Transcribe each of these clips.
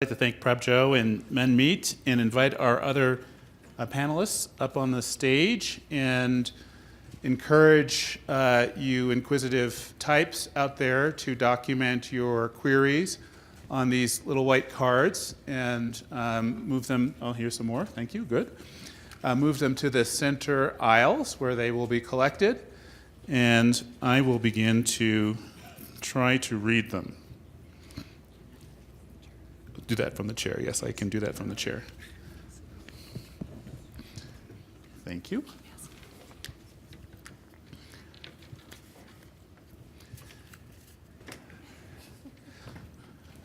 I'd like to thank PrepJo and Men Meet and invite our other panelists up on the stage and encourage you inquisitive types out there to document your queries on these little white cards and move them, oh, here's some more, thank you, good. Move them to the center aisles where they will be collected, and I will begin to try to read them. Do that from the chair. Yes, I can do that from the chair. Thank you.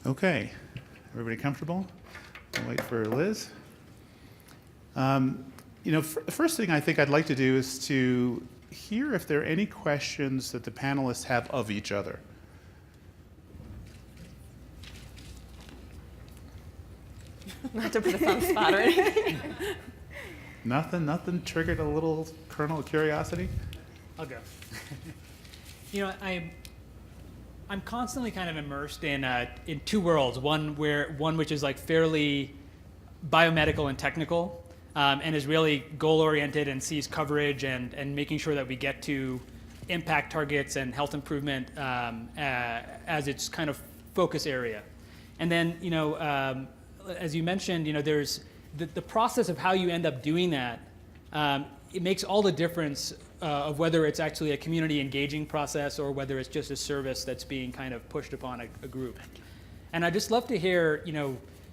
Okay, everybody comfortable? I'll wait for Liz. The first thing I think I'd like to do is to hear if there are any questions that the panelists have of each other. Not to put us on the spot or anything. Nothing triggered a little kernel of curiosity? I'll go. I'm constantly kind of immersed in two worlds. One which is like fairly biomedical and technical, and is really goal-oriented and sees coverage and making sure that we get to impact targets and health improvement as its kind of focus area. And then, as you mentioned, there's the process of how you end up doing that. It makes all the difference of whether it's actually a community engaging process or whether it's just a service that's being kind of pushed upon a group. And I'd just love to hear,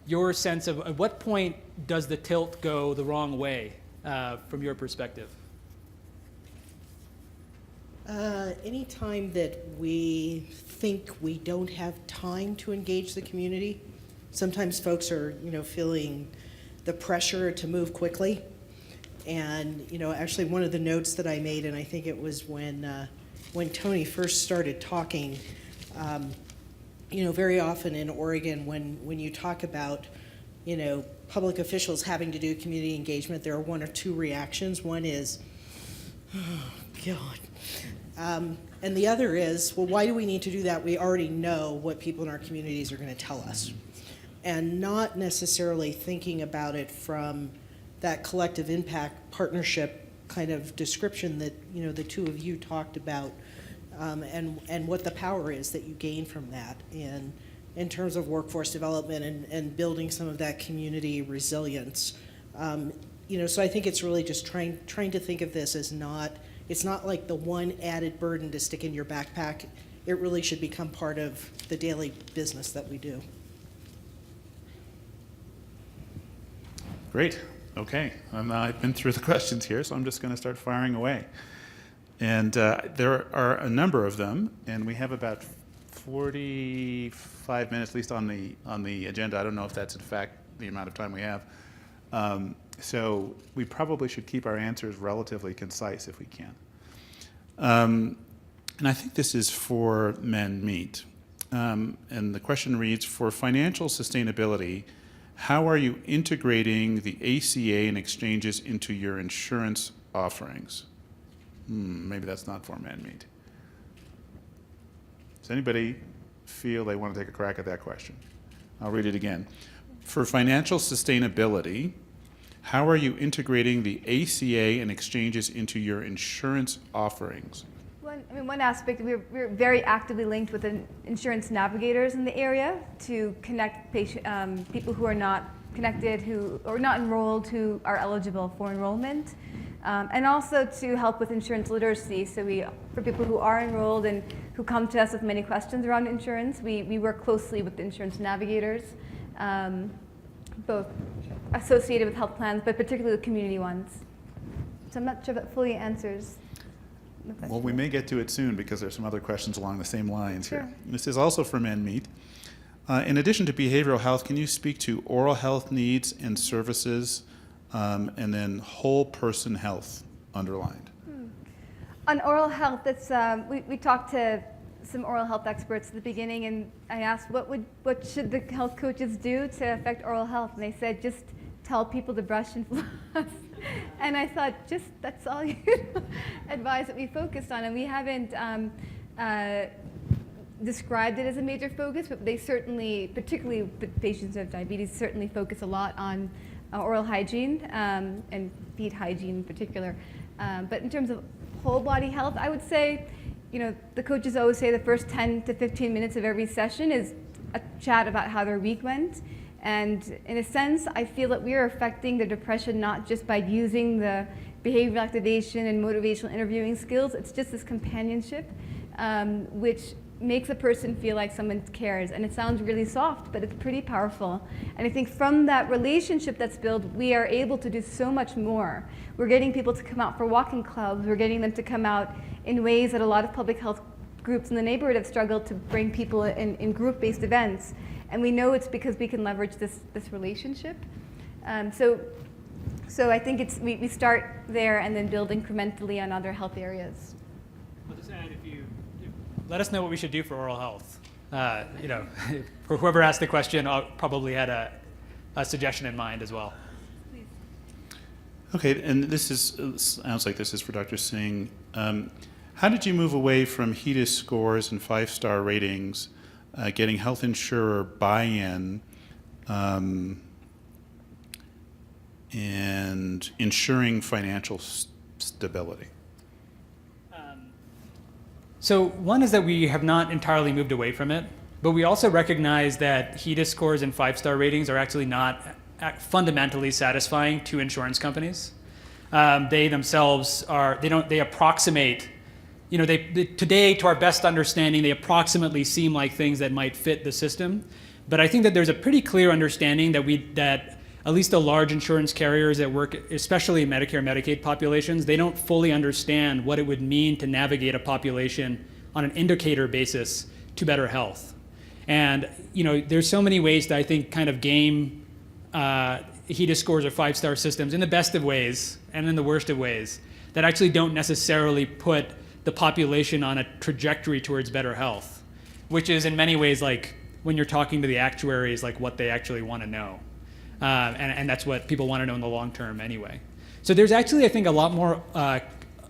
your sense of at what point does the tilt go the wrong way from your perspective? Anytime that we think we don't have time to engage the community, sometimes folks are, feeling the pressure to move quickly. And, actually one of the notes that I made, and I think it was when Tony first started talking, very often in Oregon, when you talk about, public officials having to do community engagement, there are one or two reactions. One is, oh, God. And the other is, well, why do we need to do that? We already know what people in our communities are going to tell us. And not necessarily thinking about it from that collective impact partnership kind of description that the two of you talked about, and what the power is that you gain from that in terms of workforce development and building some of that community resilience. So I think it's really just trying to think of this as it's not like the one added burden to stick in your backpack. It really should become part of the daily business that we do. Great. Okay. I've been through the questions here, so I'm just going to start firing away. And there are a number of them, and we have about 45 minutes, at least on the agenda. I don't know if that's in fact the amount of time we have. So we probably should keep our answers relatively concise if we can. And I think this is for Men Meet. And the question reads, for financial sustainability, how are you integrating the ACA and exchanges into your insurance offerings? Maybe that's not for Men Meet. Does anybody feel they want to take a crack at that question? I'll read it again. For financial sustainability, how are you integrating the ACA and exchanges into your insurance offerings? One aspect, we're very actively linked with the insurance navigators in the area to connect people who are not connected, who are not enrolled, who are eligible for enrollment, and also to help with insurance literacy. So for people who are enrolled and who come to us with many questions around insurance, we work closely with the insurance navigators, both associated with health plans, but particularly the community ones. So I'm not sure if that fully answers. Well, we may get to it soon because there's some other questions along the same lines Sure. here. This is also for Men Meet. In addition to behavioral health, can you speak to oral health needs and services, and then whole person health underlined? On oral health, we talked to some oral health experts at the beginning, and I asked what should the health coaches do to affect oral health, and they said just tell people to brush and floss. And I thought, that's all you advise that we focused on, and we haven't described it as a major focus, but they certainly, particularly patients who have diabetes, certainly focus a lot on oral hygiene and feet hygiene in particular. But in terms of whole body health, I would say, the coaches always say the first 10 to 15 minutes of every session is a chat about how their week went. And in a sense, I feel that we are affecting their depression not just by using the behavioral activation and motivational interviewing skills. It's just this companionship, which makes a person feel like someone cares. And it sounds really soft, but it's pretty powerful. And I think from that relationship that's built, we are able to do so much more. We're getting people to come out for walking clubs. We're getting them to come out in ways that a lot of public health groups in the neighborhood have struggled to bring people in group-based events. And we know it's because we can leverage this relationship. So I think we start there and then build incrementally on other health areas. I'll just add, let us know what we should do for oral health. For whoever asked the question, probably had a suggestion in mind as well. Please. Okay, and sounds like this is for Dr. Singh. How did you move away from HEDIS scores and 5-star ratings, getting health insurer buy-in, and ensuring financial stability? So one is that we have not entirely moved away from it, but we also recognize that HEDIS scores and 5-star ratings are actually not fundamentally satisfying to insurance companies. They themselves they approximate, today, to our best understanding, they approximately seem like things that might fit the system. But I think that there's a pretty clear understanding that at least the large insurance carriers that work, especially in Medicare and Medicaid populations, they don't fully understand what it would mean to navigate a population on an indicator basis to better health. And there's so many ways that I think kind of game HEDIS scores or 5-star systems in the best of ways and in the worst of ways that actually don't necessarily put the population on a trajectory towards better health, which is in many ways like when you're talking to the actuaries, like what they actually want to know. And that's what people want to know in the long term anyway. So there's actually, I think, a lot more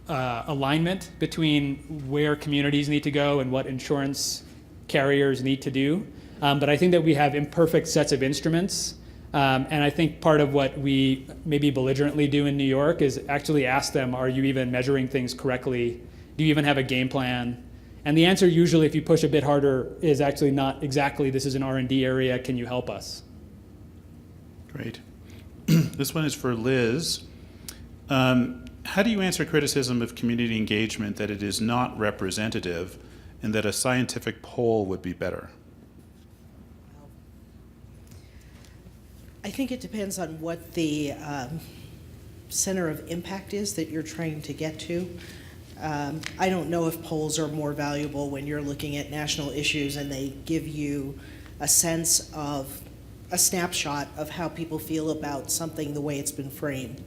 alignment between where communities need to go and what insurance carriers need to do. But I think that we have imperfect sets of instruments. And I think part of what we maybe belligerently do in New York is actually ask them, are you even measuring things correctly? Do you even have a game plan? And the answer usually, if you push a bit harder, is actually not exactly, this is an R&D area, can you help us? Great. This one is for Liz. How do you answer criticism of community engagement that it is not representative and that a scientific poll would be better? I think it depends on what the center of impact is that you're trying to get to. I don't know if polls are more valuable when you're looking at national issues and they give you a sense of a snapshot of how people feel about something the way it's been framed.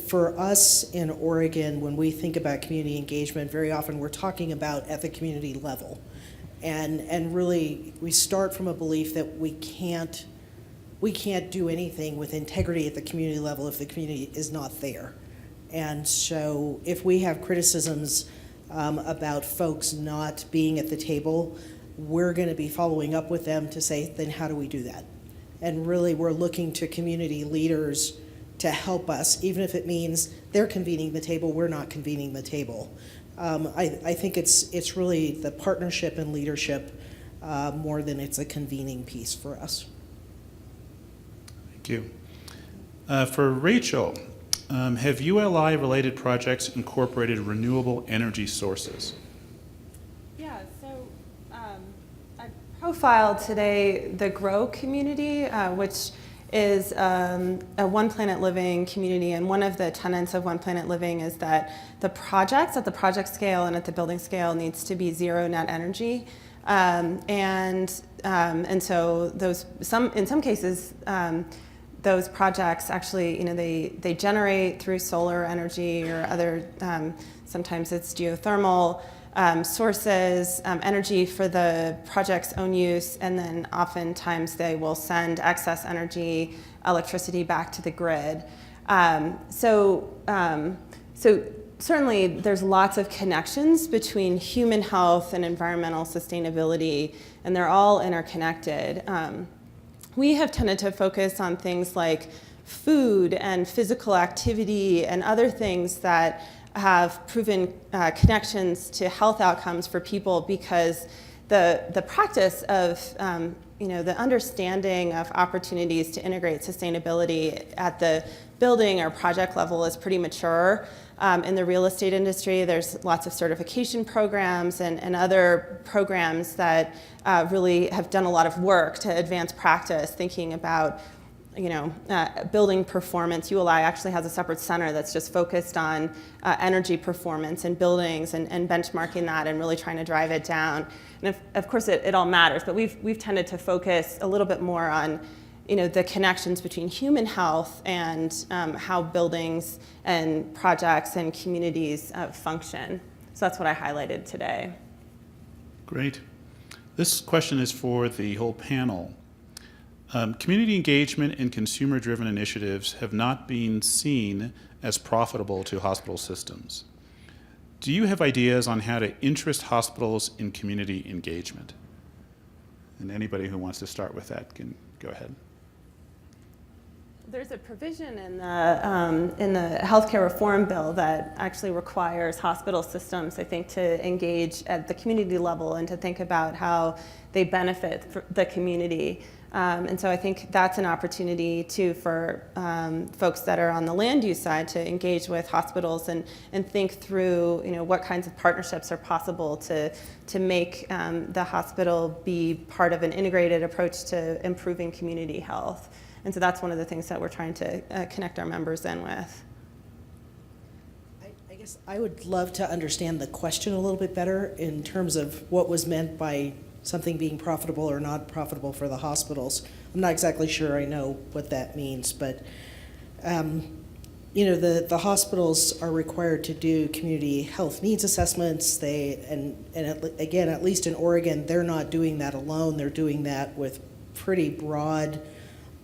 For us in Oregon, when we think about community engagement, very often we're talking about at the community level. And really, we start from a belief that we can't do anything with integrity at the community level if the community is not there. And so if we have criticisms about folks not being at the table, we're going to be following up with them to say, then how do we do that? And really, we're looking to community leaders to help us, even if it means they're convening the table, we're not convening the table. I think it's really the partnership and leadership more than it's a convening piece for us. Thank you. For Rachel, have ULI-related projects incorporated renewable energy sources? Yeah, so I profiled today the GROW community, which is a One Planet Living community, and one of the tenets of One Planet Living is that the projects at the project scale and at the building scale needs to be zero net energy, and so in some cases those projects actually, they generate through solar energy or other, sometimes it's geothermal sources, energy for the project's own use, and then oftentimes they will send excess electricity back to the grid. So certainly there's lots of connections between human health and environmental sustainability, and they're all interconnected. We have tended to focus on things like food and physical activity and other things that have proven connections to health outcomes for people, because the practice of the understanding of opportunities to integrate sustainability at the building or project level is pretty mature. In the real estate industry, there's lots of certification programs and other programs that really have done a lot of work to advance practice, thinking about building performance. ULI actually has a separate center that's just focused on energy performance in buildings and benchmarking that and really trying to drive it down. And of course, it all matters, but we've tended to focus a little bit more on the connections between human health and how buildings and projects and communities function. So that's what I highlighted today. Great. This question is for the whole panel. Community engagement and consumer-driven initiatives have not been seen as profitable to hospital systems. Do you have ideas on how to interest hospitals in community engagement? And anybody who wants to start with that can go ahead. There's a provision in the healthcare reform bill that actually requires hospital systems, I think, to engage at the community level and to think about how they benefit the community. And so I think that's an opportunity too for folks that are on the land use side to engage with hospitals and think through what kinds of partnerships are possible to make the hospital be part of an integrated approach to improving community health. And so that's one of the things that we're trying to connect our members in with. I guess I would love to understand the question a little bit better in terms of what was meant by something being profitable or not profitable for the hospitals. I'm not exactly sure I know what that means, but the hospitals are required to do community health needs assessments. Again, at least in Oregon, they're not doing that alone. They're doing that with pretty broad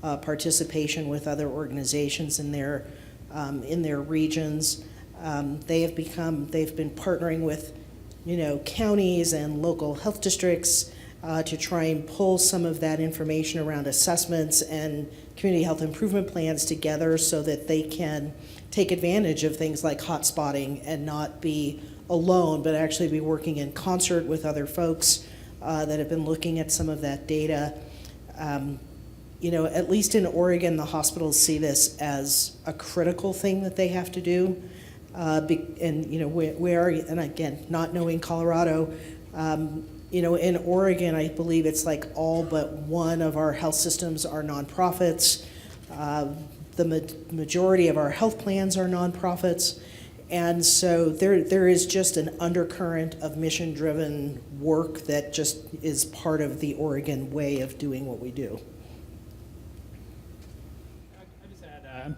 participation with other organizations in their regions. They've been partnering with counties and local health districts to try and pull some of that information around assessments and community health improvement plans together so that they can take advantage of things like hot spotting and not be alone, but actually be working in concert with other folks that have been looking at some of that data. At least in Oregon, the hospitals see this as a critical thing that they have to do. And again, not knowing Colorado, in Oregon, I believe it's like all but one of our health systems are nonprofits. The majority of our health plans are nonprofits. And so there is just an undercurrent of mission-driven work that just is part of the Oregon way of doing what we do. I'm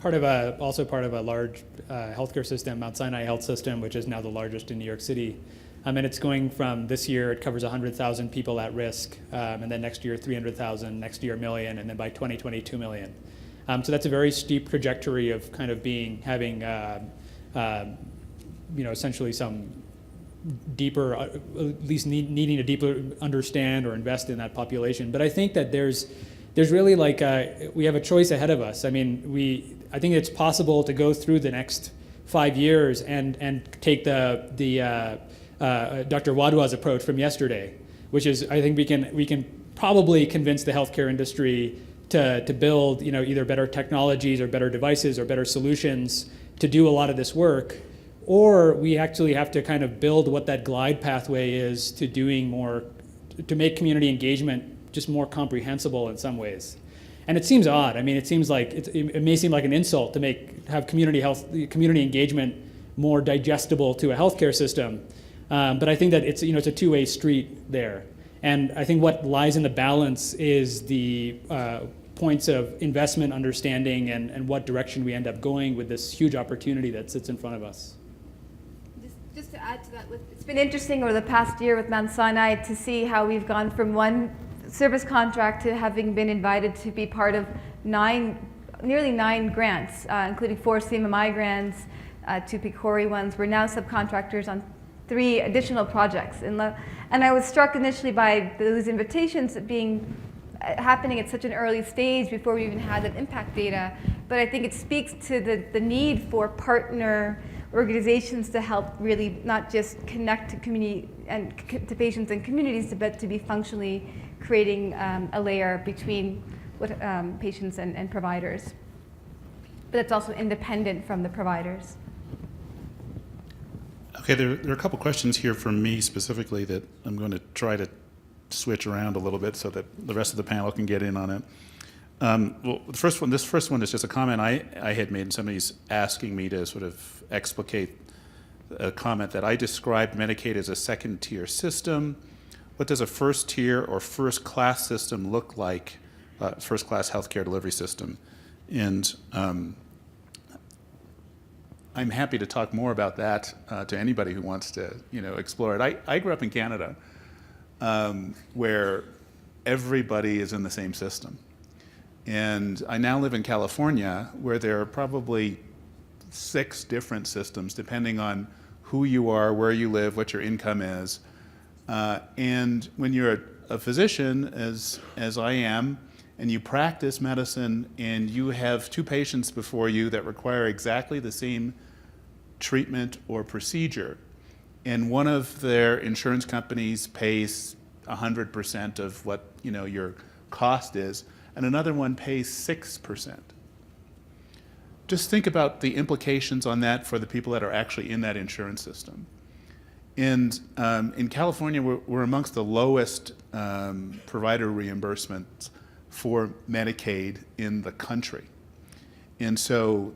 also part of a large healthcare system, Mount Sinai Health System, which is now the largest in New York City. And it's going from this year, it covers 100,000 people at risk, and then next year 300,000, next year 1 million, and then by 2020, 2 million. So that's a very steep trajectory of kind of having essentially some deeper, at least needing to deeper understand or invest in that population. But I think that there's really we have a choice ahead of us. I think it's possible to go through the next 5 years and take the Dr. Wadwa's approach from yesterday, which is I think we can probably convince the healthcare industry to build either better technologies or better devices or better solutions to do a lot of this work, or we actually have to kind of build what that glide pathway is to doing more, to make community engagement just more comprehensible in some ways. And it seems odd. It seems like it may seem like an insult to have community engagement more digestible to a healthcare system. But I think that it's a two-way street there. And I think what lies in the balance is the points of investment, understanding, and what direction we end up going with this huge opportunity that sits in front of us. Just to add to that, it's been interesting over the past year with Mount Sinai to see how we've gone from one service contract to having been invited to be part of nearly nine grants, including 4 CMMI grants, 2 PCORI ones. We're now subcontractors on 3 additional projects. And I was struck initially by those invitations being happening at such an early stage before we even had that impact data. But I think it speaks to the need for partner organizations to help really not just connect to community and to patients and communities, but to be functionally creating a layer between patients and providers. But it's also independent from the providers. Okay, there are a couple questions here from me specifically that I'm going to try to switch around a little bit so that the rest of the panel can get in on it. Well, this first one is just a comment I had made, and somebody's asking me to sort of explicate a comment that I described Medicaid as a second-tier system. What does a first-tier or first-class system look like, first-class healthcare delivery system? And I'm happy to talk more about that to anybody who wants to, explore it. I grew up in Canada, where everybody is in the same system. And I now live in California, where there are probably 6 different systems, depending on who you are, where you live, what your income is. And when you're a physician, as I am, and you practice medicine, and you have 2 patients before you that require exactly the same treatment or procedure, and one of their insurance companies pays 100% of what your cost is, and another one pays 6%. Just think about the implications on that for the people that are actually in that insurance system. And in California, we're amongst the lowest provider reimbursements for Medicaid in the country. And so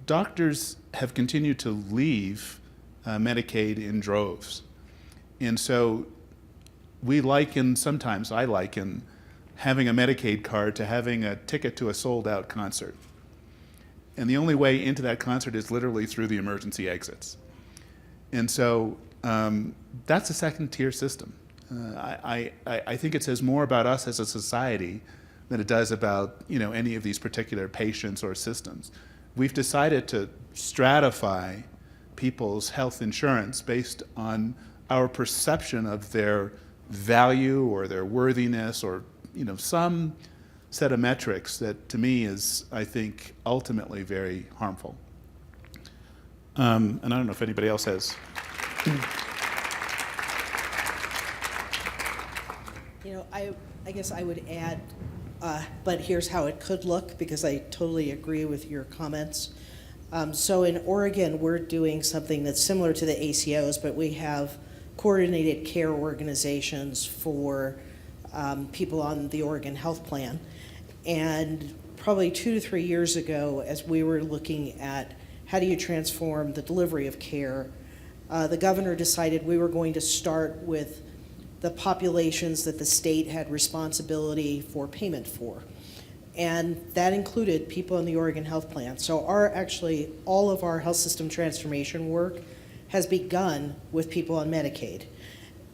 doctors have continued to leave Medicaid in droves. And so sometimes I liken having a Medicaid card to having a ticket to a sold-out concert. And the only way into that concert is literally through the emergency exits. And so that's a second-tier system. I think it says more about us as a society than it does about any of these particular patients or systems. We've decided to stratify people's health insurance based on our perception of their value or their worthiness or some set of metrics that to me is, I think, ultimately very harmful. And I don't know if anybody else has. I guess I would add, but here's how it could look, because I totally agree with your comments. So in Oregon, we're doing something that's similar to the ACOs, but we have coordinated care organizations for people on the Oregon Health Plan. And probably 2 to 3 years ago, as we were looking at how do you transform the delivery of care, the governor decided we were going to start with the populations that the state had responsibility for payment for. And that included people in the Oregon Health Plan. So all of our health system transformation work has begun with people on Medicaid.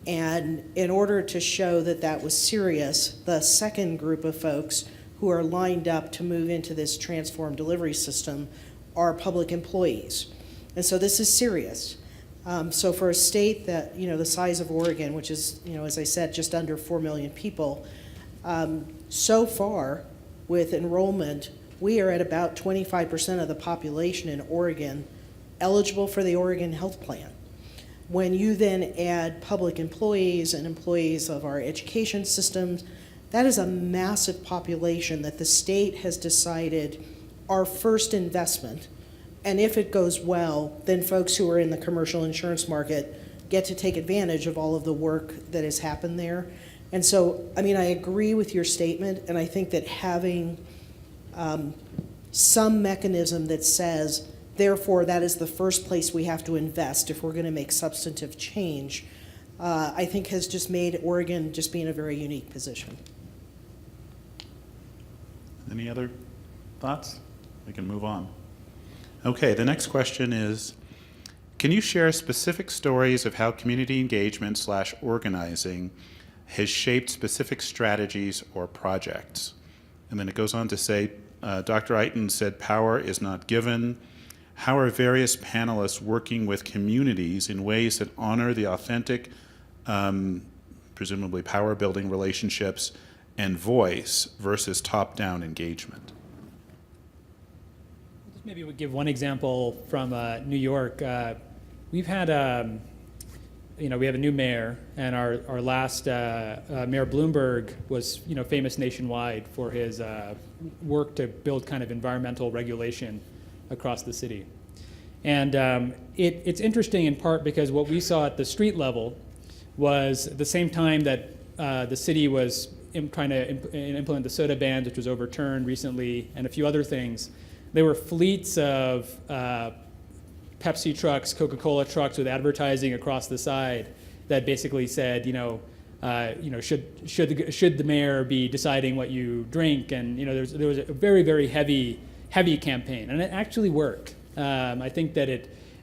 And in order to show that that was serious, the second group of folks who are lined up to move into this transformed delivery system are public employees. And so this is serious. So for a state that, the size of Oregon, which is, as I said, just under 4 million people, so far with enrollment, we are at about 25% of the population in Oregon eligible for the Oregon Health Plan. When you then add public employees and employees of our education systems, that is a massive population that the state has decided our first investment. And if it goes well, then folks who are in the commercial insurance market get to take advantage of all of the work that has happened there. And so, I agree with your statement, and I think that having some mechanism that says, therefore, that is the first place we have to invest if we're going to make substantive change, I think has just made Oregon just be in a very unique position. Any other thoughts? We can move on. Okay, the next question is, can you share specific stories of how community engagement / organizing has shaped specific strategies or projects? And then it goes on to say, Dr. Eiton said power is not given. how are various panelists working with communities in ways that honor the authentic, presumably power-building relationships and voice versus top-down engagement? Just maybe we'll give one example from New York. We've had, we have a new mayor, and our last Mayor Bloomberg was, famous nationwide for his work to build kind of environmental regulation across the city. And it's interesting in part because what we saw at the street level was the same time that the city was trying to implement the soda ban, which was overturned recently, and a few other things. There were fleets of Pepsi trucks, Coca-Cola trucks with advertising across the side that basically said, should the mayor be deciding what you drink? And there was a very, very heavy campaign, and it actually worked. I think that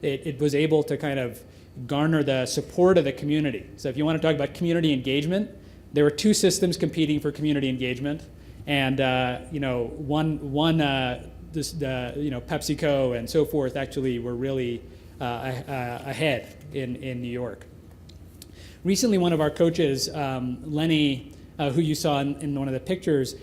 it was able to kind of garner the support of the community. So if you want to talk about community engagement, there were two systems competing for community engagement, and PepsiCo and so forth actually were really ahead in New York. Recently, one of our coaches, Lenny, who you saw in one of the pictures,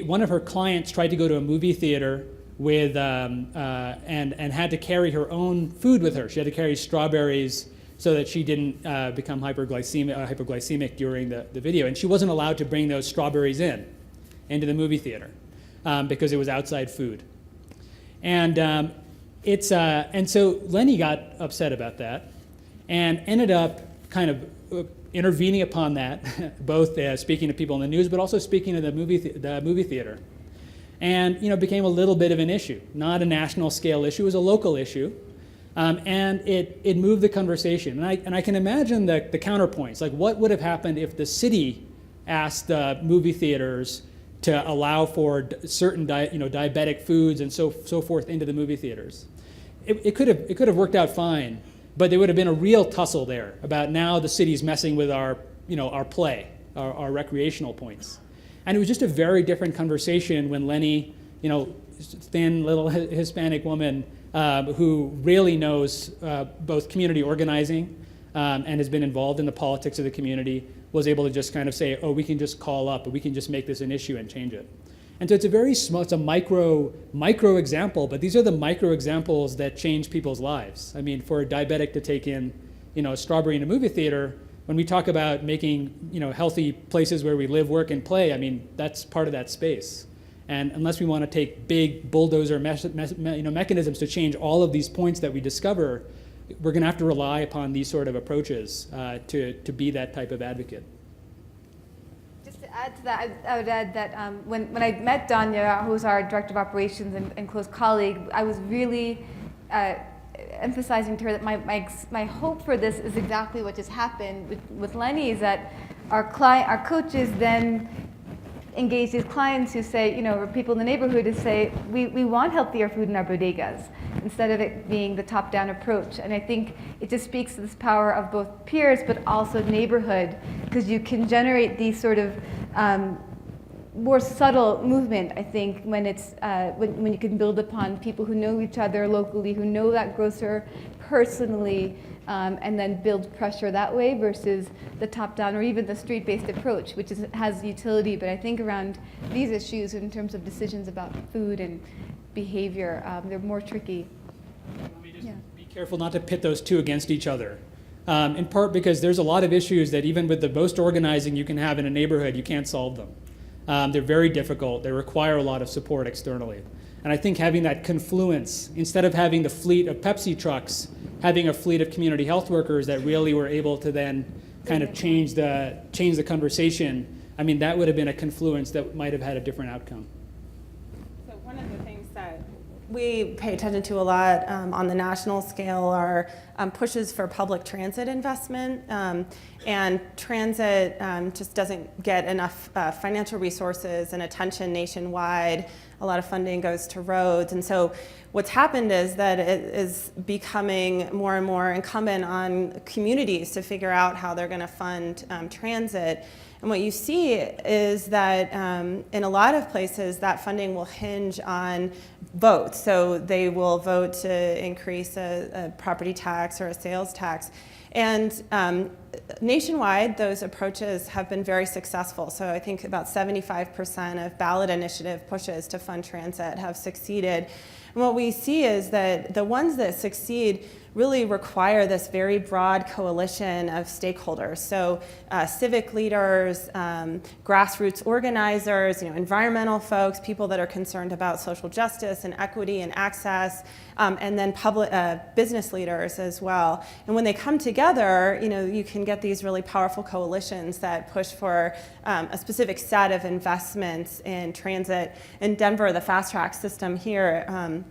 one of her clients tried to go to a movie theater with and had to carry her own food with her. She had to carry strawberries so that she didn't become hypoglycemic during the video. And she wasn't allowed to bring those strawberries into the movie theater because it was outside food. And and so Lenny got upset about that and ended up kind of intervening upon that, both speaking to people in the news, but also speaking to the movie theater. And became a little bit of an issue, not a national scale issue, it was a local issue. And it moved the conversation. And I can imagine the counterpoints, like what would have happened if the city asked the movie theaters to allow for certain diabetic foods and so forth into the movie theaters. It could have worked out fine, but there would have been a real tussle there about now the city's messing with our play, our recreational points. And it was just a very different conversation when Lenny, thin little Hispanic woman who really knows both community organizing and has been involved in the politics of the community, was able to just kind of say, oh, we can just call up, or we can just make this an issue and change it. And so it's a very small, it's a micro example, but these are the micro examples that change people's lives. I mean, for a diabetic to take in, a strawberry in a movie theater, when we talk about making, healthy places where we live, work, and play, I mean, that's part of that space. And unless we want to take big bulldozer mechanisms to change all of these points that we discover, we're going to have to rely upon these sort of approaches to be that type of advocate. Just to add to that, I would add that when I met Danya, who's our director of operations and close colleague, I was really emphasizing to her that my hope for this is exactly what just happened with Lenny, is that our coaches then engage these clients who say, or people in the neighborhood who say, we want healthier food in our bodegas, instead of it being the top-down approach. And I think it just speaks to this power of both peers, but also neighborhood, because you can generate these sort of more subtle movement, I think, when it's when you can build upon people who know each other locally, who know that grocer personally, and then build pressure that way versus the top-down or even the street-based approach, which has utility. But I think around these issues, in terms of decisions about food and behavior, they're more tricky. Let me just be careful not to pit those two against each other. In part because there's a lot of issues that even with the most organizing you can have in a neighborhood, you can't solve them. They're very difficult. They require a lot of support externally. And I think having that confluence, instead of having the fleet of Pepsi trucks, having a fleet of community health workers that really were able to then kind of change the conversation, I mean, that would have been a confluence that might have had a different outcome. So one of the things that we pay attention to a lot on the national scale are pushes for public transit investment. And transit just doesn't get enough financial resources and attention nationwide. A lot of funding goes to roads. And so what's happened is that it is becoming more and more incumbent on communities to figure out how they're going to fund transit. And what you see is that in a lot of places, that funding will hinge on votes. So they will vote to increase a property tax or a sales tax. And nationwide, those approaches have been very successful. So I think about 75% of ballot initiative pushes to fund transit have succeeded. And what we see is that the ones that succeed really require this very broad coalition of stakeholders. So civic leaders, grassroots organizers, environmental folks, people that are concerned about social justice and equity and access, and then public business leaders as well. And when they come together, you can get these really powerful coalitions that push for a specific set of investments in transit. In Denver, the fast track system here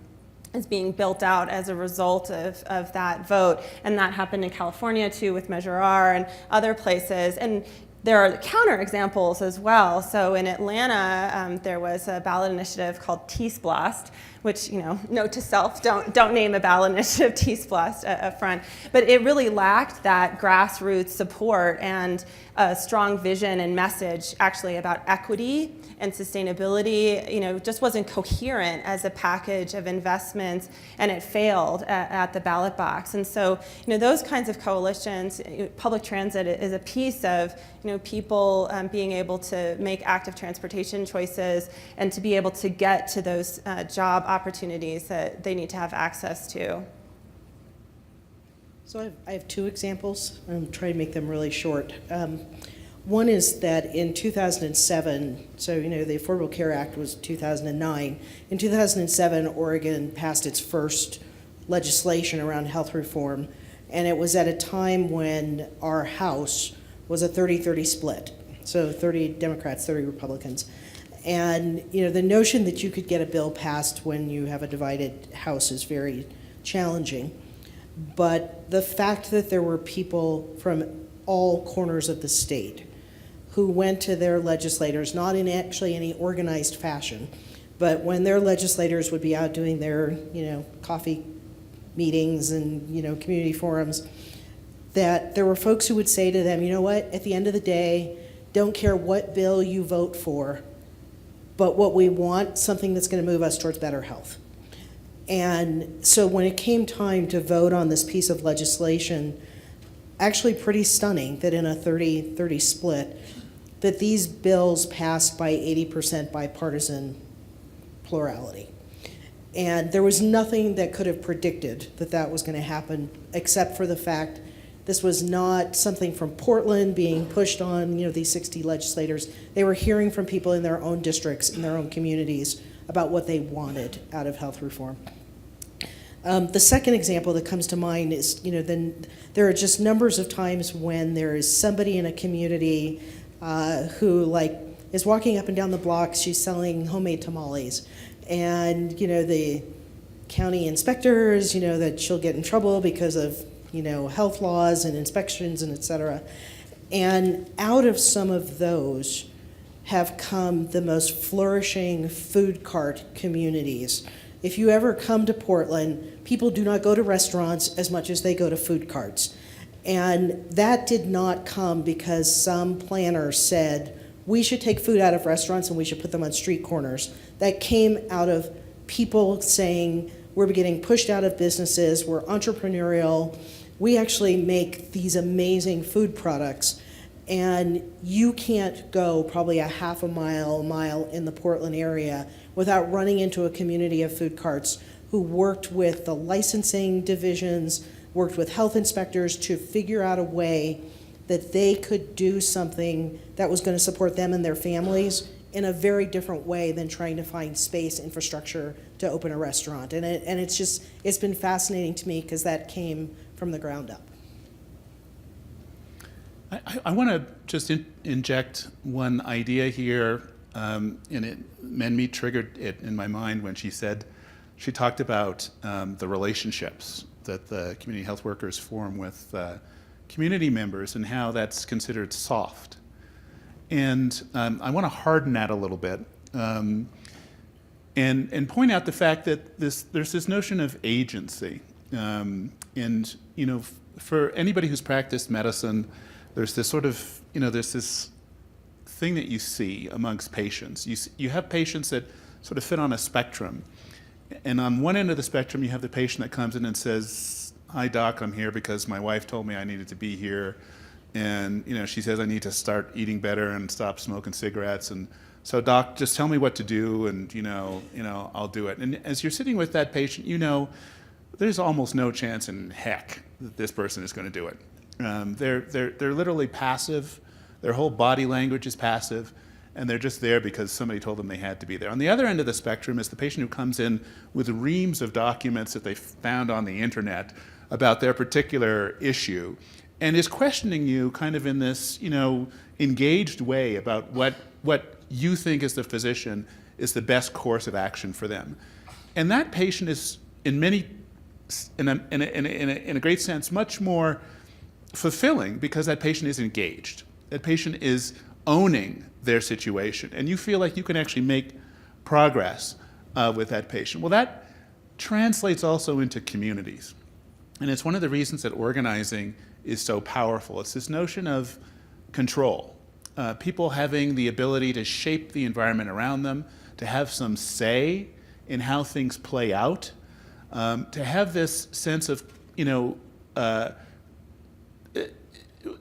is being built out as a result of that vote. And that happened in California too with Measure R and other places. And there are counterexamples as well. So in Atlanta, there was a ballot initiative called T-Splost, which, note to self, don't name a ballot initiative T-Splost up front. But it really lacked that grassroots support and a strong vision and message actually about equity and sustainability, just wasn't coherent as a package of investments, and it failed at the ballot box. And so, those kinds of coalitions, public transit is a piece of, people being able to make active transportation choices and to be able to get to those job opportunities that they need to have access to. So I have two examples. I'm trying to make them really short. One is that in 2007, so the Affordable Care Act was 2009. In 2007, Oregon passed its first legislation around health reform, and it was at a time when our House was a 30-30 split, so 30 Democrats, 30 Republicans. And the notion that you could get a bill passed when you have a divided House is very challenging. But the fact that there were people from all corners of the state who went to their legislators, not in actually any organized fashion, but when their legislators would be out doing their, coffee meetings and, community forums, that there were folks who would say to them, at the end of the day, don't care what bill you vote for, but what we want, something that's going to move us towards better health. And so when it came time to vote on this piece of legislation, actually pretty stunning that in a 30-30 split, that these bills passed by 80% bipartisan plurality. And there was nothing that could have predicted that that was going to happen, except for the fact this was not something from Portland being pushed on, these 60 legislators. They were hearing from people in their own districts, in their own communities, about what they wanted out of health reform. The second example that comes to mind is, then there are just numbers of times when there is somebody in a community who is walking up and down the block. She's selling homemade tamales, and the county inspectors, that she'll get in trouble because of health laws and inspections and et cetera. And out of some of those have come the most flourishing food cart communities. If you ever come to Portland, people do not go to restaurants as much as they go to food carts. And that did not come because some planner said, we should take food out of restaurants and we should put them on street corners. That came out of people saying, we're getting pushed out of businesses, we're entrepreneurial, we actually make these amazing food products, and you can't go probably a half a mile in the Portland area without running into a community of food carts who worked with the licensing divisions, worked with health inspectors to figure out a way that they could do something that was going to support them and their families in a very different way than trying to find space, infrastructure to open a restaurant. And it's been fascinating to me because that came from the ground up. I want to just inject one idea here, and Menmeet triggered it in my mind when she talked about the relationships that the community health workers form with community members and how that's considered soft. And I want to harden that a little bit and point out the fact that there's this notion of agency. And for anybody who's practiced medicine, there's this sort of, there's this thing that you see amongst patients. You have patients that sort of fit on a spectrum. And on one end of the spectrum, you have the patient that comes in and says, "Hi, doc, I'm here because my wife told me I needed to be here. And, she says I need to start eating better and stop smoking cigarettes. And so, doc, just tell me what to do, and, I'll do it." And as you're sitting with that patient, there's almost no chance in heck that this person is going to do it. They're literally passive. Their whole body language is passive, and they're just there because somebody told them they had to be there. On the other end of the spectrum is the patient who comes in with reams of documents that they found on the internet about their particular issue, and is questioning you kind of in this, engaged way about what you think as the physician is the best course of action for them. And that patient is, in a great sense, much more fulfilling because that patient is engaged. That patient is owning their situation, and you feel like you can actually make progress with that patient. Well, that translates also into communities. And it's one of the reasons that organizing is so powerful. It's this notion of control. People having the ability to shape the environment around them, to have some say in how things play out, to have this sense of,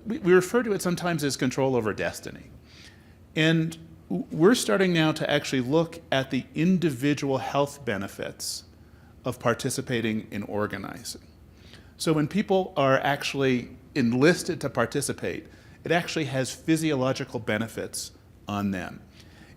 we refer to it sometimes as control over destiny. And we're starting now to actually look at the individual health benefits of participating in organizing. So when people are actually enlisted to participate, it actually has physiological benefits on them.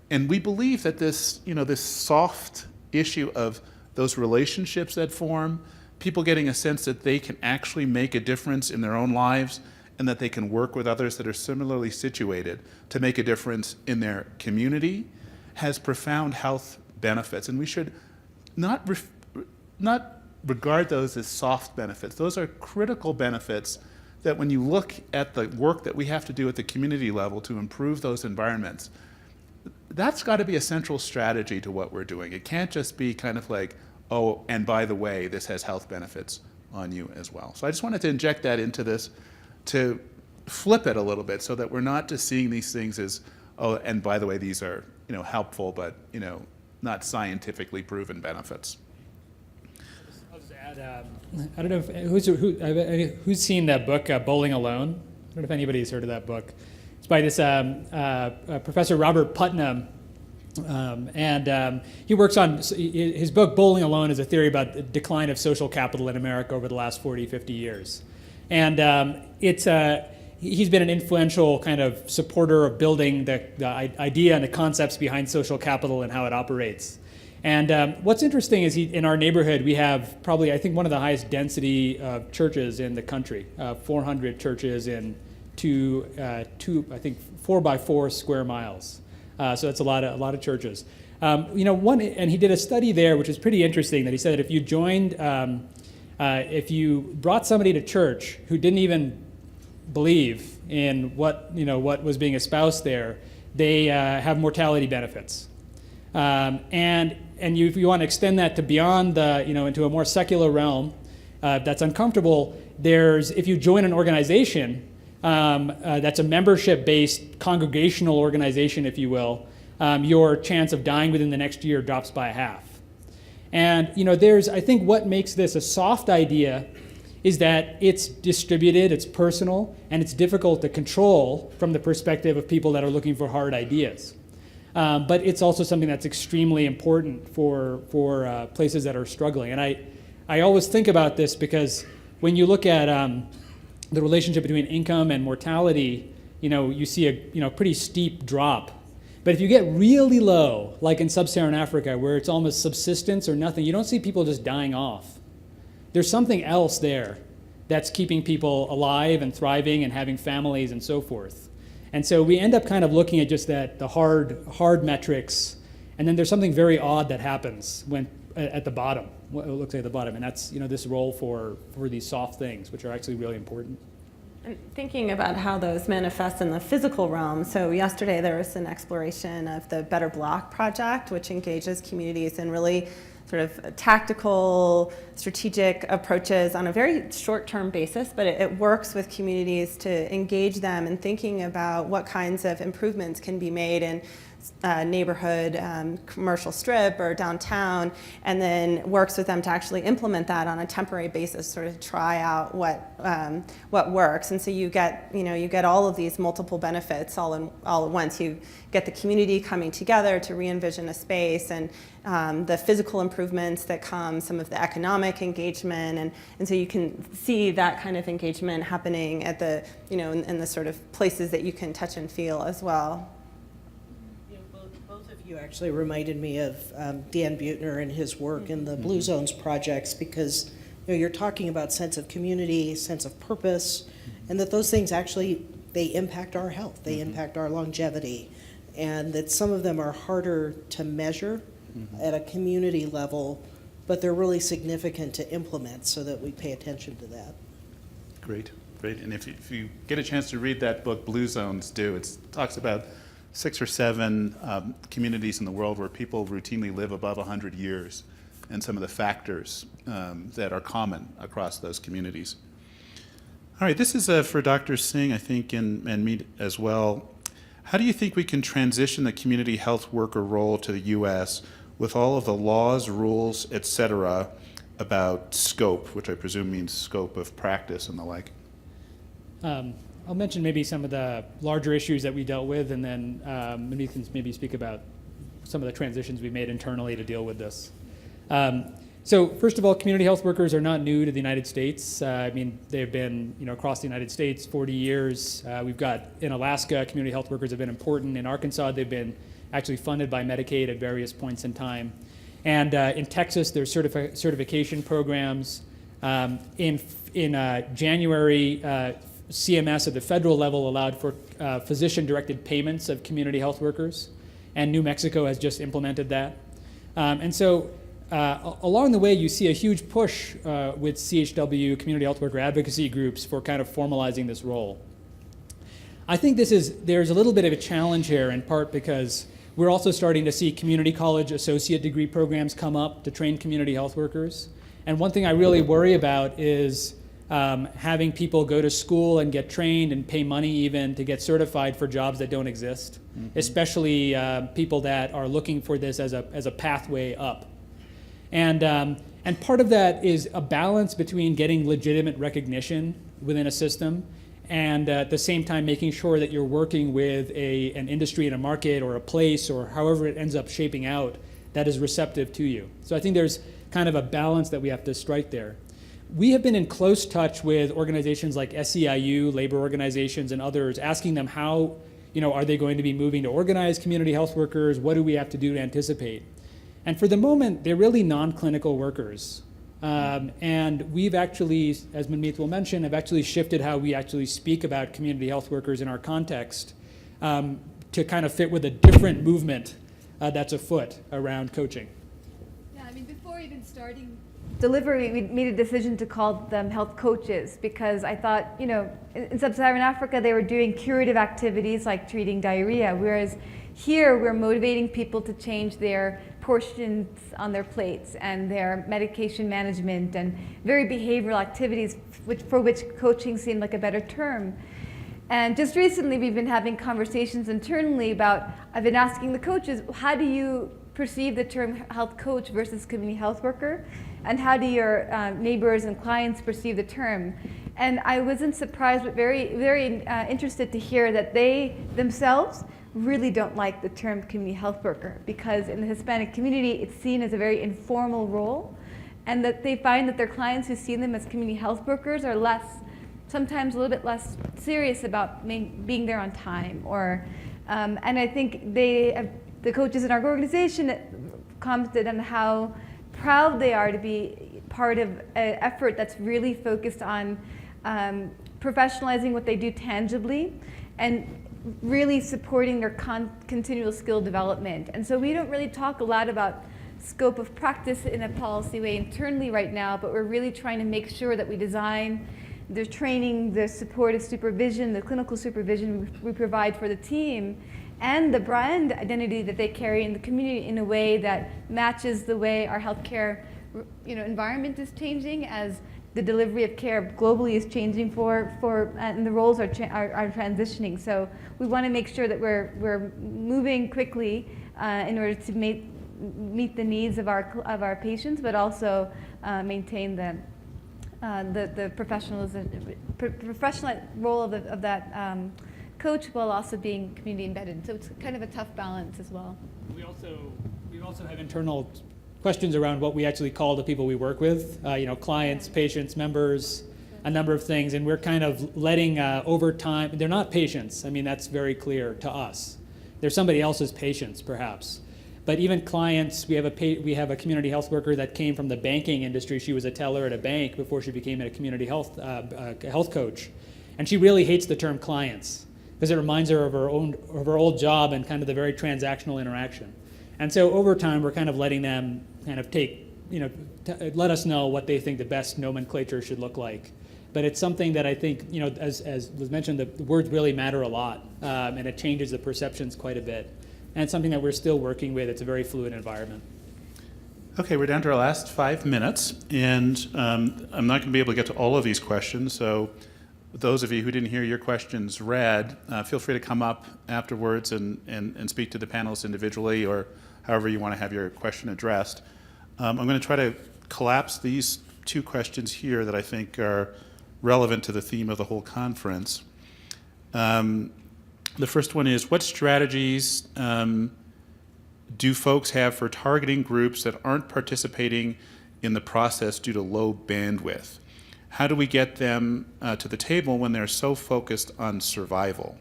And we believe that this soft issue of those relationships that form, people getting a sense that they can actually make a difference in their own lives and that they can work with others that are similarly situated to make a difference in their community, has profound health benefits. And we should not regard those as soft benefits. Those are critical benefits that when you look at the work that we have to do at the community level to improve those environments, that's got to be a central strategy to what we're doing. It can't just be kind of like, oh, and by the way, this has health benefits on you as well. So I just wanted to inject that into this to flip it a little bit so that we're not just seeing these things as, oh, and by the way, these are helpful, but not scientifically proven benefits. I'll just add, I don't know who's seen that book, Bowling Alone. I don't know if anybody's heard of that book. It's by this Professor Robert Putnam, and he works on, his book Bowling Alone is a theory about the decline of social capital in America over the last 40, 50 years. And he's been an influential kind of supporter of building the idea and the concepts behind social capital and how it operates. And what's interesting is in our neighborhood, we have probably, I think, one of the highest density of churches in the country, 400 churches in I think 4x4 square miles. So that's a lot of churches. And he did a study there, which is pretty interesting, that he said that if you joined, if you brought somebody to church who didn't even believe in what was being espoused there, they have mortality benefits. And if you want to extend that to beyond into a more secular realm that's uncomfortable, if you join an organization that's a membership-based congregational organization, if you will, your chance of dying within the next year drops by a half. And I think what makes this a soft idea is that it's distributed, it's personal, and it's difficult to control from the perspective of people that are looking for hard ideas. But it's also something that's extremely important for places that are struggling. And I always think about this because when you look at the relationship between income and mortality, you see a pretty steep drop. But if you get really low, like in sub-Saharan Africa, where it's almost subsistence or nothing, you don't see people just dying off. There's something else there that's keeping people alive and thriving and having families and so forth. And so we end up kind of looking at just the hard metrics, and then there's something very odd that happens when at the bottom, what it looks like at the bottom, and that's this role for these soft things, which are actually really important. And thinking about how those manifest in the physical realm, so yesterday there was an exploration of the Better Block project, which engages communities in really sort of tactical, strategic approaches on a very short-term basis, but it works with communities to engage them in thinking about what kinds of improvements can be made in neighborhood commercial strip or downtown, and then works with them to actually implement that on a temporary basis, sort of try out what works. And so you get all of these multiple benefits all at once. You get the community coming together to re-envision a space, and the physical improvements that come, some of the economic engagement, and so you can see that kind of engagement happening at the in the sort of places that you can touch and feel as well. You actually reminded me of Dan Buettner and his work in the Blue Zones projects, because you're talking about sense of community, sense of purpose, and that those things actually, they impact our health, they impact our longevity, and that some of them are harder to measure at a community level, but they're really significant to implement, so that we pay attention to that. Great. And if you get a chance to read that book, Blue Zones, do. It talks about 6 or 7 communities in the world where people routinely live above 100 years, and some of the factors that are common across those communities. All right, this is for Dr. Singh, I think, and me as well. How do you think we can transition the community health worker role to the U.S. with all of the laws, rules, et cetera, about scope, which I presume means scope of practice and the like? I'll mention maybe some of the larger issues that we dealt with, and then we can maybe speak about some of the transitions we made internally to deal with this. So first of all, community health workers are not new to the United States. I mean, they've been across the United States 40 years. We've got, in Alaska, community health workers have been important. In Arkansas, they've been actually funded by Medicaid at various points in time. And in Texas, there's certification programs. In January, CMS at the federal level allowed for physician-directed payments of community health workers, and New Mexico has just implemented that. And so along the way, you see a huge push with CHW, community health worker advocacy groups, for kind of formalizing this role. I think there's a little bit of a challenge here, in part because we're also starting to see community college associate degree programs come up to train community health workers. And one thing I really worry about is having people go to school and get trained and pay money even to get certified for jobs that don't exist, especially people that are looking for this as a pathway up. And part of that is a balance between getting legitimate recognition within a system and at the same time making sure that you're working with an industry and a market or a place or however it ends up shaping out that is receptive to you. So I think there's kind of a balance that we have to strike there. We have been in close touch with organizations like SEIU, labor organizations, and others, asking them how, are they going to be moving to organize community health workers? What do we have to do to anticipate? And for the moment, they're really non-clinical workers. And we've actually, as Manmeet will mention, have actually shifted how we actually speak about community health workers in our context to kind of fit with a different movement that's afoot around coaching. Yeah, I mean, before even starting delivery, we made a decision to call them health coaches, because I thought, in sub-Saharan Africa, they were doing curative activities like treating diarrhea, whereas here we're motivating people to change their portions on their plates and their medication management and very behavioral activities for which coaching seemed like a better term. And just recently we've been having conversations internally about, I've been asking the coaches, how do you perceive the term health coach versus community health worker? And how do your neighbors and clients perceive the term? And I wasn't surprised, but very, very interested to hear that they themselves really don't like the term community health worker, because in the Hispanic community, it's seen as a very informal role, and that they find that their clients who see them as community health workers are sometimes a little bit less serious about being there on time. And I think the coaches in our organization commented on how proud they are to be part of an effort that's really focused on professionalizing what they do tangibly and really supporting their continual skill development. And so we don't really talk a lot about scope of practice in a policy way internally right now, but we're really trying to make sure that we design There's training, the supportive supervision, the clinical supervision we provide for the team, and the brand identity that they carry in the community in a way that matches the way our healthcare environment is changing, as the delivery of care globally is changing and the roles are transitioning. So we want to make sure that we're moving quickly in order to meet the needs of our patients, but also maintain the professional role of that coach, while also being community embedded. So it's kind of a tough balance as well. We also have internal questions around what we actually call the people we work with, clients, patients, members, a number of things, and we're kind of letting over time. They're not patients. I mean, that's very clear to us. They're somebody else's patients, perhaps. But even clients, we have a community health worker that came from the banking industry. She was a teller at a bank before she became a community health coach, and she really hates the term clients because it reminds her of her old job and kind of the very transactional interaction. And so over time, we're kind of letting them kind of let us know what they think the best nomenclature should look like. But it's something that I think, as was mentioned, the words really matter a lot, and it changes the perceptions quite a bit. And it's something that we're still working with. It's a very fluid environment. Okay, we're down to our last 5 minutes, and I'm not going to be able to get to all of these questions, so those of you who didn't hear your questions read, feel free to come up afterwards and speak to the panelists individually, or however you want to have your question addressed. I'm going to try to collapse these 2 questions here that I think are relevant to the theme of the whole conference. The first one is, what strategies do folks have for targeting groups that aren't participating in the process due to low bandwidth? How do we get them to the table when they're so focused on survival?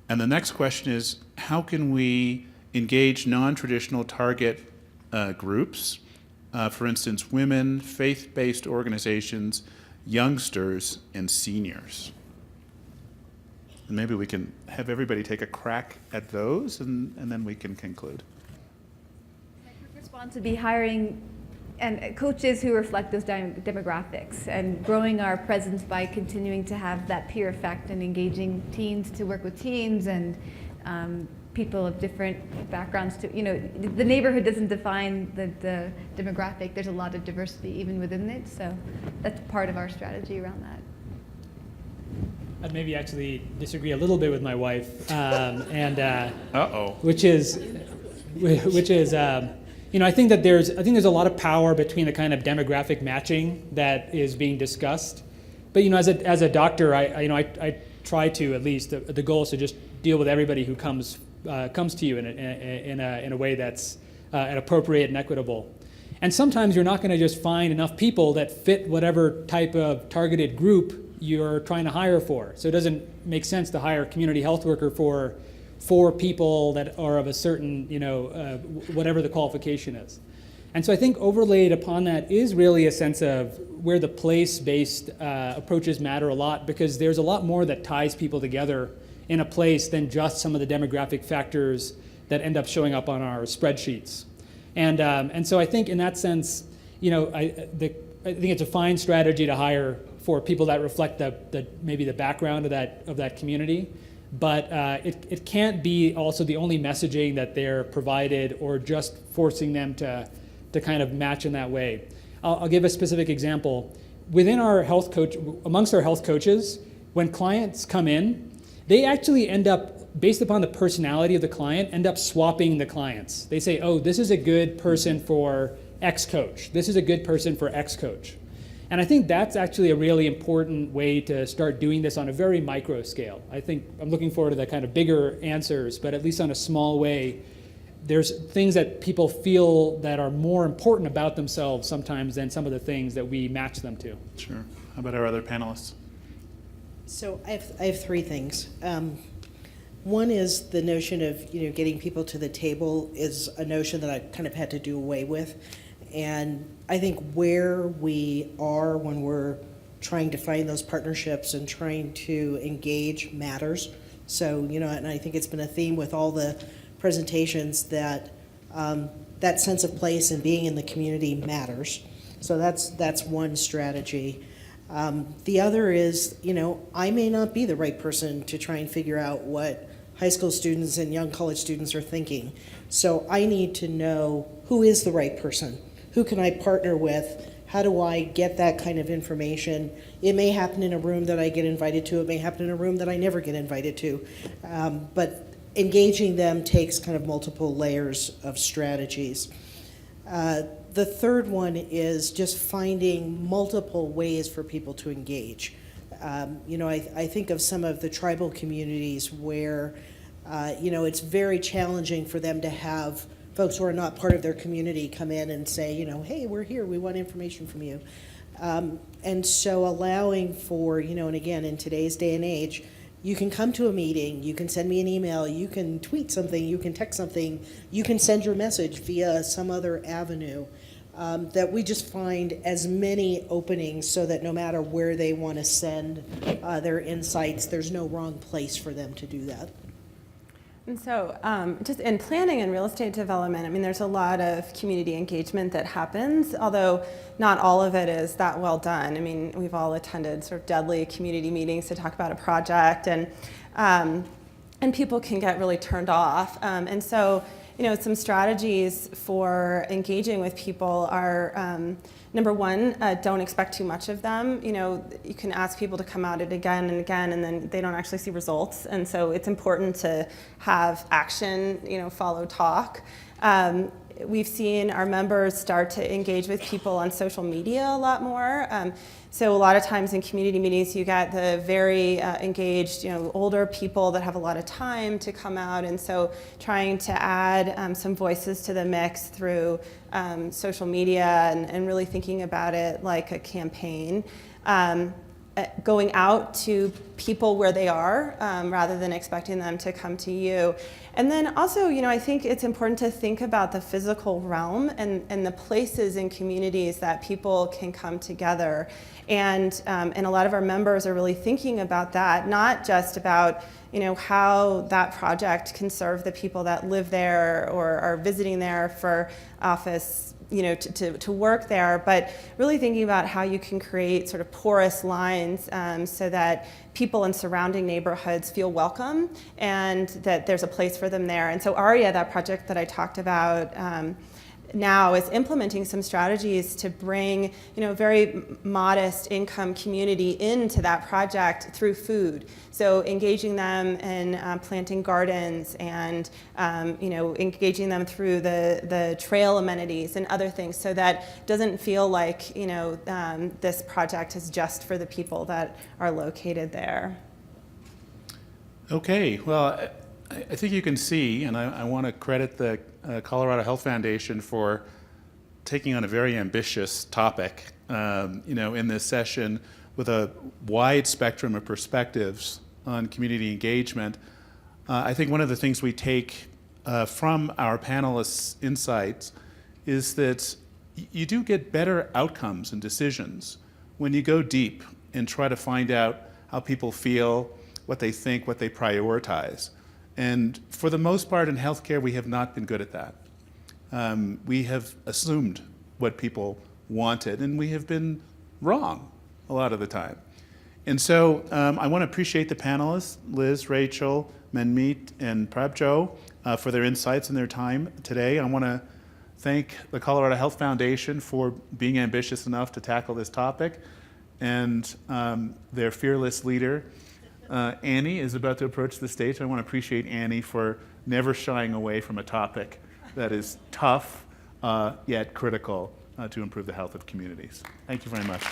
And the next question is, how can we engage non-traditional target groups, for instance, women, faith-based organizations, youngsters, and seniors? And maybe we can have everybody take a crack at those, and then we can conclude. My quick response would be hiring and coaches who reflect those demographics, and growing our presence by continuing to have that peer effect and engaging teens to work with teens and people of different backgrounds. The neighborhood doesn't define the demographic. There's a lot of diversity even within it, so that's part of our strategy around that. I'd maybe actually disagree a little bit with my wife, which is. I think there's a lot of power between the kind of demographic matching that is being discussed. But as a doctor, I try to, at least the goal is to just deal with everybody who comes to you in a way that's appropriate and equitable. And sometimes you're not going to just find enough people that fit whatever type of targeted group you're trying to hire for. So it doesn't make sense to hire a community health worker for people that are of a certain, whatever the qualification is. And so I think overlaid upon that is really a sense of where the place-based approaches matter a lot, because there's a lot more that ties people together in a place than just some of the demographic factors that end up showing up on our spreadsheets. And so I think in that sense, I think it's a fine strategy to hire for people that reflect maybe the background of that community. But it can't be also the only messaging that they're provided, or just forcing them to kind of match in that way. I'll give a specific example. Within our amongst our health coaches, when clients come in, they actually end up, based upon the personality of the client, end up swapping the clients. They say, oh, this is a good person for X coach. This is a good person for X coach. And I think that's actually a really important way to start doing this on a very micro scale. I think I'm looking forward to the kind of bigger answers, but at least on a small way, there's things that people feel that are more important about themselves sometimes than some of the things that we match them to. Sure. How about our other panelists? So I have 3 things. One is the notion of getting people to the table is a notion that I kind of had to do away with. And I think where we are when we're trying to find those partnerships and trying to engage matters. So, and I think it's been a theme with all the presentations that that sense of place and being in the community matters. So that's one strategy. The other is, I may not be the right person to try and figure out what high school students and young college students are thinking. So I need to know who is the right person. Who can I partner with? How do I get that kind of information? It may happen in a room that I get invited to. It may happen in a room that I never get invited to. But engaging them takes kind of multiple layers of strategies. The third one is just finding multiple ways for people to engage. I think of some of the tribal communities where, it's very challenging for them to have folks who are not part of their community come in and say, hey, we're here, we want information from you. And so allowing for, and again, in today's day and age, you can come to a meeting, you can send me an email, you can tweet something, you can text something, you can send your message via some other avenue. That we just find as many openings so that no matter where they want to send their insights, there's no wrong place for them to do that. And so just in planning and real estate development, there's a lot of community engagement that happens, although not all of it is that well done. We've all attended sort of deadly community meetings to talk about a project, and people can get really turned off. And so, some strategies for engaging with people are, number one, don't expect too much of them. You can ask people to come at it again and again, and then they don't actually see results. And so it's important to have action, follow talk. We've seen our members start to engage with people on social media a lot more. So a lot of times in community meetings, you get the very engaged, older people that have a lot of time to come out. And so trying to add some voices to the mix through social media and really thinking about it like a campaign. Going out to people where they are rather than expecting them to come to you. And then also, I think it's important to think about the physical realm and the places in communities that people can come together. And a lot of our members are really thinking about that, not just about how that project can serve the people that live there or are visiting there for office, to work there, but really thinking about how you can create sort of porous lines so that people in surrounding neighborhoods feel welcome and that there's a place for them there. And so ARIA, that project that I talked about, now is implementing some strategies to bring, very modest income community into that project through food. So engaging them in planting gardens and, engaging them through the trail amenities and other things so that it doesn't feel like, this project is just for the people that are located there. Okay, well, I think you can see, and I want to credit the Colorado Health Foundation for taking on a very ambitious topic, in this session with a wide spectrum of perspectives on community engagement. I think one of the things we take from our panelists' insights is that you do get better outcomes and decisions when you go deep and try to find out how people feel, what they think, what they prioritize. And for the most part in healthcare, we have not been good at that. We have assumed what people wanted, and we have been wrong a lot of the time. And so I want to appreciate the panelists, Liz, Rachel, Manmeet, and Prabjo, for their insights and their time today. I want to thank the Colorado Health Foundation for being ambitious enough to tackle this topic, and their fearless leader, Annie, is about to approach the stage. I want to appreciate Annie for never shying away from a topic that is tough yet critical to improve the health of communities. Thank you very much.